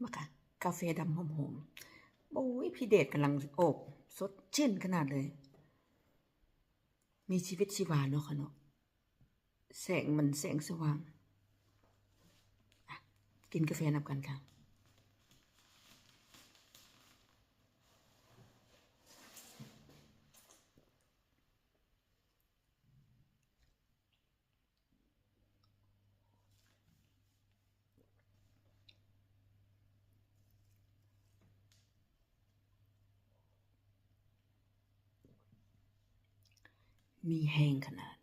มาค่ะกาแฟดำหอมๆโอ้ยพี่เดชกำลังโอกสดชื่นขนาดเลยมีชีวิตชีวาเนาะค่ะเนาะแสงมันแสงสว่างกินกาแฟนำกันค่ะมีแห้งขนาด